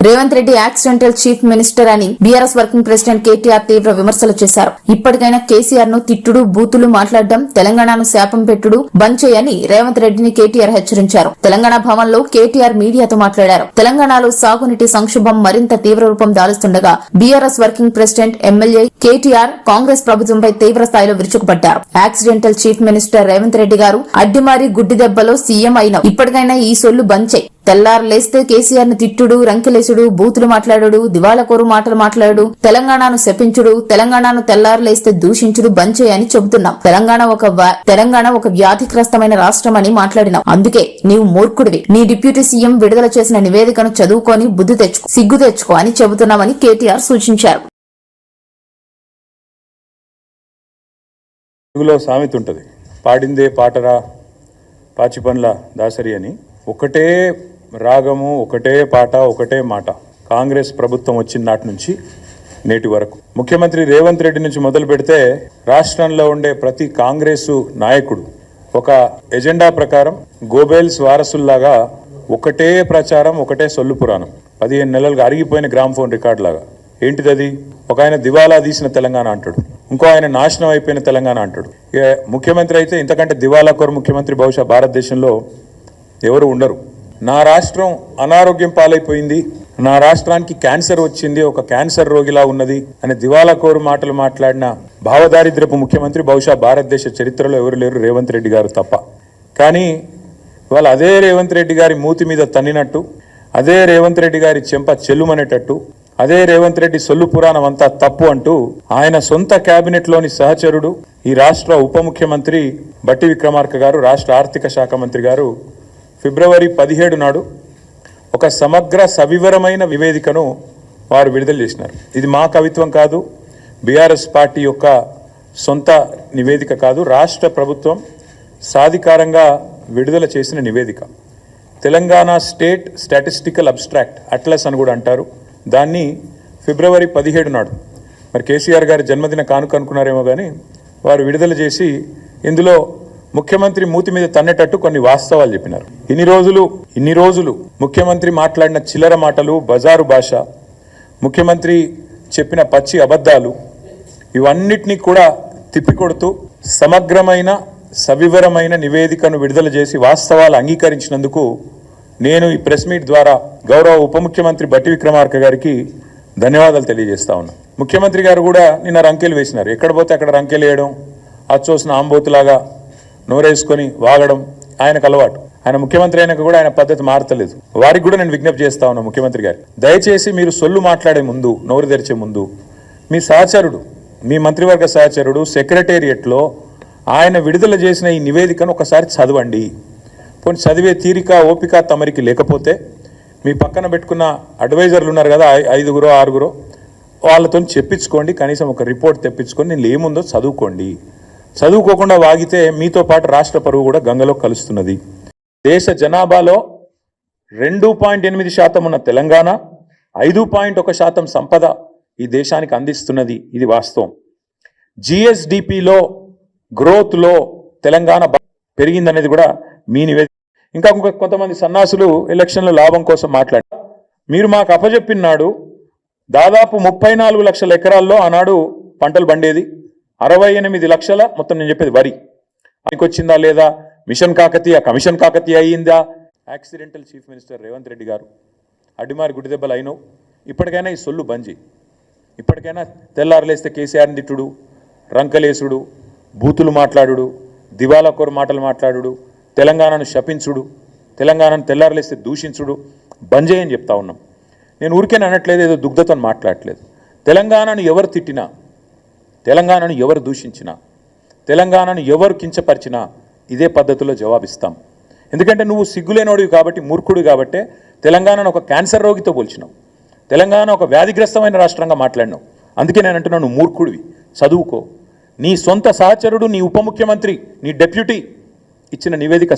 Revanth Reddy accidental chief minister అని BRS working president KTR తీవ్ర విమర్శలు చేశారు. ఇప్పటికైనా కేసీఆర్ ను తిట్టుడు బూతులు మాట్లాడడం, తెలంగాణను శాపం పెట్టుడు బంద్ చేయని రేవంత్ రెడ్డిని కేటీఆర్ హెచ్చరించారు. తెలంగాణ భవన్ లో కేటీఆర్ మీడియాతో మాట్లాడారు. తెలంగాణలో సాగునీటి సంక్షోభం మరింత తీవ్ర రూపం దాలుస్తుండగా BRS working president MLA KTR Congress ప్రభుత్వంపై తీవ్ర స్థాయిలో విరుచుకుపడ్డారు. Accidental chief minister Revanth Reddy గారు అడ్డిమారి గుడ్డి దెబ్బలో సీఎం అయిన ఇప్పటికైనా ఈ సొల్లు బంద్ చేయి. తెల్లారు లేస్తే కేసీఆర్ ను తిట్టుడు, రంకెలేసుడు, బూతులు మాట్లాడు, దివాళకోరు మాటలు మాట్లాడు, తెలంగాణను శపించుడు, తెలంగాణను తెల్లారు లేస్తే దూషించుడు బంద్ చేయని చెబుతున్నాం. తెలంగాణ ఒక వ్యాధిగ్రస్తమైన రాష్ట్రం అని మాట్లాడినాం. అందుకే నీవు మూర్ఖుడివి. నీ డిప్యూటీ సీఎం విడుదల చేసిన నివేదికను చదువుకొని బుద్ధి తెచ్చుకో, సిగ్గు తెచ్చుకో అని చెబుతున్నామని కేటీఆర్ సూచించారు. సామెత ఉంటది, పాడిందే పాటరా పాచిపండ్ల దాసరి అని. ఒకటే రాగము, ఒకటే పాట, ఒకటే మాట కాంగ్రెస్ ప్రభుత్వం వచ్చిన నాటి నుంచి నేటి వరకు. ముఖ్యమంత్రి రేవంత్ రెడ్డి నుంచి మొదలు పెడితే రాష్ట్రంలో ఉండే ప్రతి కాంగ్రెసు నాయకుడు ఒక ఎజెండా ప్రకారం గోబెల్స్ వారసుల్లాగా ఒకటే ప్రచారం, ఒకటే సొల్లు పురాణం. 15 నెలలుగా అరిగిపోయిన గ్రామ్ఫోన్ రికార్డు లాగా. ఏంటిది? ఒక ఆయన దివాలా తీసిన తెలంగాణ అంటాడు, ఇంకో ఆయన నాశనం అయిపోయిన తెలంగాణ అంటాడు. ముఖ్యమంత్రి అయితే ఇంతకంటే దివాలా కోరు ముఖ్యమంత్రి బహుశా భారతదేశంలో ఎవరు ఉండరు. నా రాష్ట్రం అనారోగ్యం పాలైపోయింది, నా రాష్ట్రానికి క్యాన్సర్ వచ్చింది, ఒక క్యాన్సర్ రోగిలా ఉన్నది అని దివాలా కోరు మాటలు మాట్లాడిన భావదారిద్రపు ముఖ్యమంత్రి బహుశా భారతదేశ చరిత్రలో ఎవరు లేరు, రేవంత్ రెడ్డి గారు తప్ప. కానీ ఇవాళ అదే రేవంత్ రెడ్డి గారి మూతి మీద తన్నినట్టు, అదే రేవంత్ రెడ్డి గారి చెంప చెల్లుమనేటట్టు, అదే రేవంత్ రెడ్డి సొల్లు పురాణం అంతా తప్పు అంటూ ఆయన సొంత కేబినెట్ లోని సహచరుడు ఈ రాష్ట్ర ఉప ముఖ్యమంత్రి బట్టి విక్రమార్క గారు, రాష్ట్ర ఆర్థిక శాఖ మంత్రి గారు ఫిబ్రవరి 17 నాడు ఒక సమగ్ర సవివరమైన నివేదికను వారు విడుదల చేసినారు. ఇది మా కవిత్వం కాదు, బీఆర్ఎస్ పార్టీ యొక్క సొంత నివేదిక కాదు, రాష్ట్ర ప్రభుత్వం సాధికారంగా విడుదల చేసిన నివేదిక. Telangana state statistical abstract atlas అని కూడా అంటారు. దాన్ని ఫిబ్రవరి 17 నాడు మరి కేసీఆర్ గారి జన్మదిన కానుక అనుకున్నారేమో కానీ వారు విడుదల చేసి ఇందులో ముఖ్యమంత్రి మూతి మీద తన్నేటట్టు కొన్ని వాస్తవాలు చెప్పినారు. ఇన్ని రోజులు ముఖ్యమంత్రి మాట్లాడిన చిల్లర మాటలు, బజారు భాష, ముఖ్యమంత్రి చెప్పిన పచ్చి అబద్ధాలు, ఇవన్నిటినీ కూడా తిప్పికొడుతూ సమగ్రమైన సవివరమైన నివేదికను విడుదల చేసి వాస్తవాలు అంగీకరించినందుకు నేను ఈ ప్రెస్ మీట్ ద్వారా గౌరవ ఉప ముఖ్యమంత్రి బట్టి విక్రమార్క గారికి ధన్యవాదాలు తెలియజేస్తా ఉన్నా. ముఖ్యమంత్రి గారు కూడా నిన్న రంకెలు వేసినారు. ఎక్కడ పోతే అక్కడ రంకెలు వేయడం, అచ్చోసిన ఆంబోతులాగా నోరేసుకొని వాగడం ఆయనకు అలవాటు. ఆయన ముఖ్యమంత్రి అయినాక కూడా ఆయన పద్ధతి మారతలేదు. వారికి కూడా నేను విజ్ఞప్తి చేస్తా ఉన్నా, ముఖ్యమంత్రి గారు దయచేసి మీరు సొల్లు మాట్లాడే ముందు, నోరు తెరిచే ముందు మీ సహచరుడు, మీ మంత్రివర్గ సహచరుడు సెక్రటేరియట్లో ఆయన విడుదల చేసిన ఈ నివేదికను ఒకసారి చదవండి. పోనీ చదివే తీరిక, ఓపిక తమరికి లేకపోతే మీ పక్కన పెట్టుకున్న అడ్వైజర్లు ఉన్నారు కదా, 5గురో 6గురో, వాళ్ళతో చెప్పించుకోండి. కనీసం ఒక రిపోర్ట్ తెప్పించుకొని నేను ఏముందో చదువుకోండి. చదువుకోకుండా వాగితే మీతో పాటు రాష్ట్ర పరువు కూడా గంగలో కలుస్తున్నది. దేశ జనాభాలో 2.8% ఉన్న తెలంగాణ 5.1% సంపద ఈ దేశానికి అందిస్తున్నది. ఇది వాస్తవం. జిఎస్డిపిలో గ్రోత్లో తెలంగాణ పెరిగిందనేది కూడా మీ నివేదిక. ఇంకా కొంతమంది సన్నాసులు ఎలక్షన్ల లాభం కోసం మాట్లాడారు. మీరు మాకు అప్పజెప్పినాడు దాదాపు 34 లక్షల ఎకరాల్లో ఆనాడు పంటలు పండేది, 68 లక్షల మొత్తం నేను చెప్పేది వరి వచ్చిందా లేదా, మిషన్ కాకతీయ కమిషన్ కాకతీయ అయ్యిందా. Accidental chief minister Revanth Reddy గారు అడ్డిమారి గుడ్డి దెబ్బలు అయినవు. ఇప్పటికైనా ఈ సొల్లు బంజి. ఇప్పటికైనా తెల్లారులేస్తే కేసీఆర్ని తిట్టుడు, రంకలేసుడు, బూతులు మాట్లాడు, దివాలా కోరు మాటలు మాట్లాడు, తెలంగాణను శపించుడు, తెలంగాణను తెల్లారులేస్తే దూషించుడు బంజే అని చెప్తా ఉన్నాం. నేను ఊరికేనే అనట్లేదు, ఏదో దుగ్ధతో మాట్లాడట్లేదు. తెలంగాణను ఎవరు తిట్టినా, తెలంగాణను ఎవరు దూషించినా, తెలంగాణను ఎవరు కించపరిచినా ఇదే పద్ధతిలో జవాబిస్తాం. ఎందుకంటే నువ్వు సిగ్గులేనోడివి కాబట్టి, మూర్ఖుడు కాబట్టే తెలంగాణను ఒక క్యాన్సర్ రోగితో పోల్చినావు, తెలంగాణ ఒక వ్యాధిగ్రస్తమైన రాష్ట్రంగా మాట్లాడినావు. అందుకే నేను అంటున్నాను, నువ్వు మూర్ఖుడివి, చదువుకో. నీ సొంత సహచరుడు, నీ ఉప ముఖ్యమంత్రి, నీ డెప్యూటీ ఇచ్చిన నివేదిక